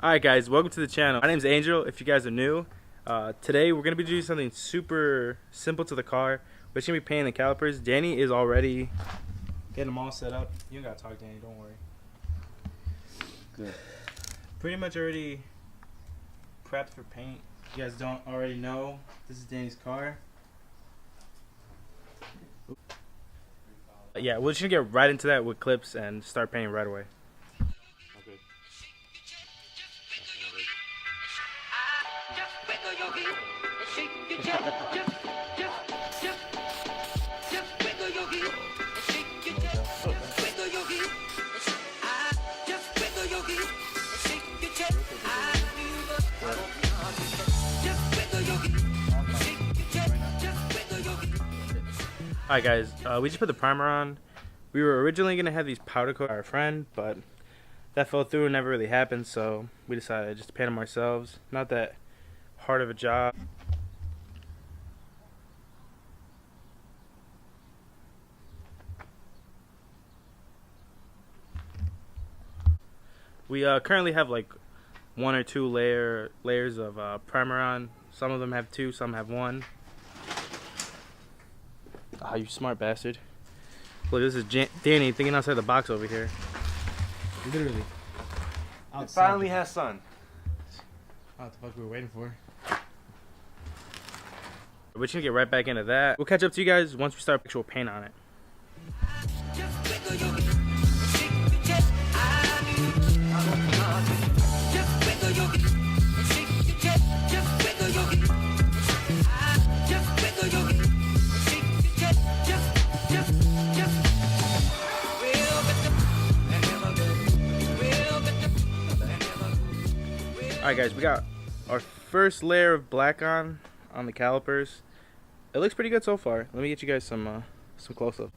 Alright guys, welcome to the channel. My name's Angel, if you guys are new. Today we're going to be doing something super simple to the car. We're just going to be painting the calipers. Danny is already getting them all set up. You don't got to talk, Danny, don't worry. Good. Pretty much already prepped for paint. If you guys don't already know, this is Danny's car. Yeah, we're just going to get right into that with clips and start painting right away. Okay. Alright guys, we just put the primer on. We were originally going to have these powder coat our friend, but that fell through and never really happened, so we decided just to paint them ourselves. Not that hard of a job. We currently have like 1 or 2 layers of primer on. Some of them have 2, some have 1. Ah, you smart bastard. Look, this is Danny thinking outside the box over here. Literally. It finally has sun. What the fuck we were waiting for. We're just gonna get right back into that. We'll catch up to you guys once we start actual paint on it. Alright guys, we got our first layer of black on the calipers. It looks pretty good so far. Let me get you guys some close-up.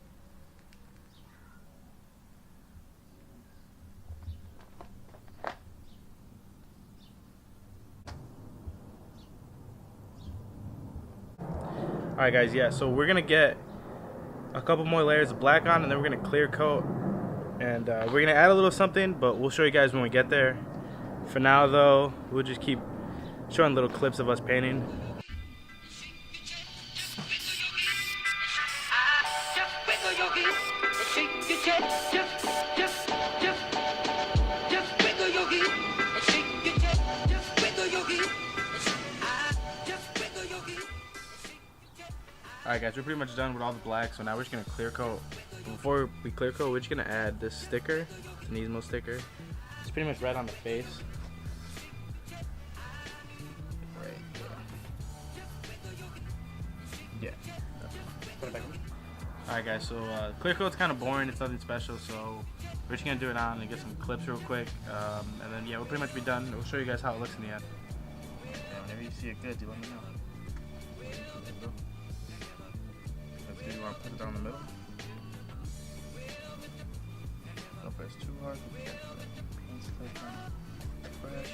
Alright guys, yeah, so we're gonna get a couple more layers of black on and then we're gonna clear coat. And we're gonna add a little something, but we'll show you guys when we get there. For now though, we'll just keep showing little clips of us painting. Alright guys, we're pretty much done with all the black, so now we're just gonna clear coat. Before we clear coat, we're just gonna add this sticker, the Nismo sticker. It's pretty much right on the face. Yeah. Put it back on. Alright guys, so clear coat's kind of boring, it's nothing special, so we're just going to do it on and get some clips real quick, and then yeah, we'll pretty much be done. We'll show you guys how it looks in the end. Yeah, whenever you see it good, you let me know. That's good, you want to put it down the middle? Don't press too hard, we get the paint stick on fresh.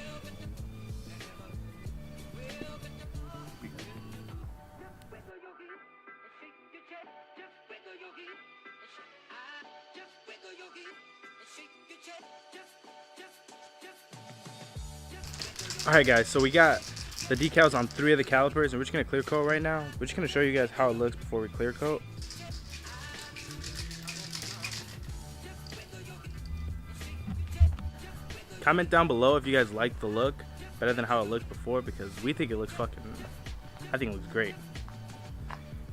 Alright guys, so we got the decals on 3 of the calipers and we're just going to clear coat right now. We're just going to show you guys how it looks before we clear coat. Comment down below if you guys like the look better than how it looked before, because we think it looks fucking, I think it looks great.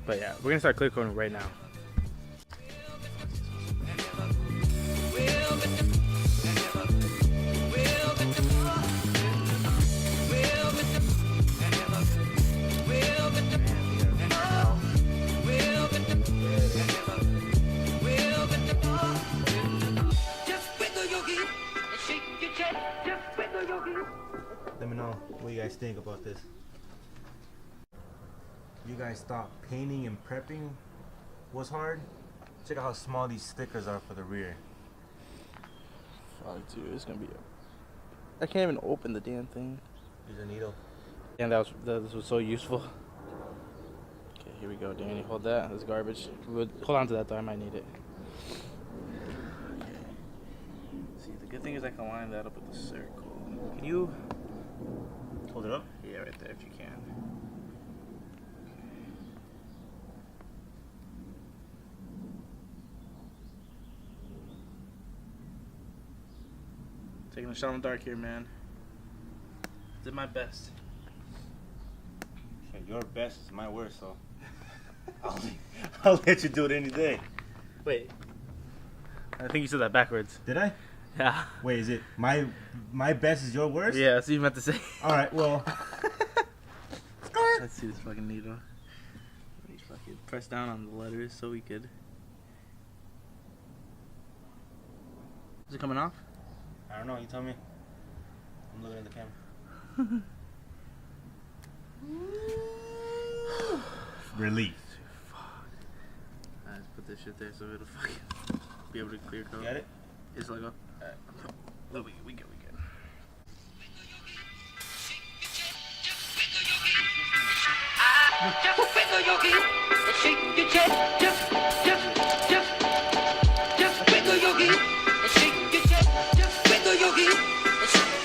But yeah, we're going to start clear coating right now. Let me know what you guys think about this. You guys thought painting and prepping was hard? Check out how small these stickers are for the rear. Fuck dude, it's gonna be I can't even open the damn thing. Use a needle. And this was so useful. Okay, here we go, Danny. Hold that. That's garbage. Hold on to that though, I might need it. Okay. See, the good thing is I can line that up with the circle. Can you Hold it up. Yeah, right there if you can. Taking a shot in the dark here, man. Did my best. Yeah, your best is my worst, so I'll let you do it any day. Wait. I think you said that backwards. Did I? Yeah. Wait, is it my best is your worst? Yeah, that's what you meant to say. All right, well. Let's see this fucking needle. Let me fucking press down on the letters so we could. Is it coming off? I don't know. You tell me. I'm looking at the camera. Relief. Fuck. Let's put this shit there so it'll fucking be able to clear coat. Got it? It's like a. Oh, we good. Just wiggle your heel and shake your chest. Just wiggle your heel and shake your chest. Just wiggle your heel and shake.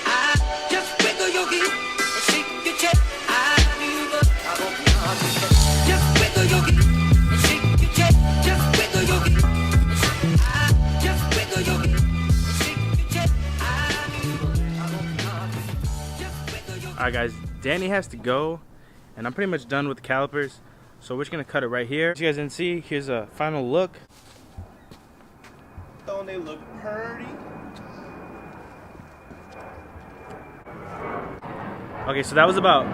Just wiggle your heel and shake your chest. I hope you understand. Just wiggle your heel and shake your chest. Just wiggle your heel and shake. Just wiggle your heel and shake your chest. I hope you understand. Just wiggle your heel. Alright, guys, Danny has to go. And I'm pretty much done with the calipers, so we're just gonna cut it right here. As you guys didn't see, here's a final look. Don't they look pretty? Okay, so that was about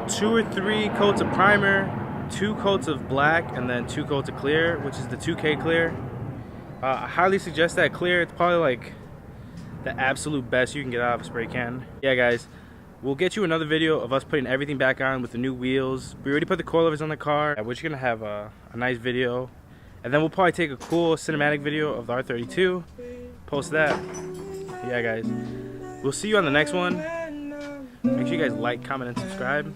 2 or 3 coats of primer, 2 coats of black, and then 2 coats of clear, which is the 2K clear. I highly suggest that clear. It's probably like the absolute best you can get out of a spray can. Yeah, guys. We'll get you another video of us putting everything back on with the new wheels. We already put the coilovers on the car. We're just gonna have a nice video. And then we'll probably take a cool cinematic video of the R32. Post that. Yeah, guys. We'll see you on the next one. Make sure you guys like, comment, and subscribe.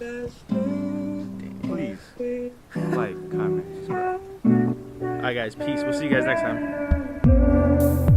Please. Like, comment, subscribe. Alright, guys. Peace. We'll see you guys next time.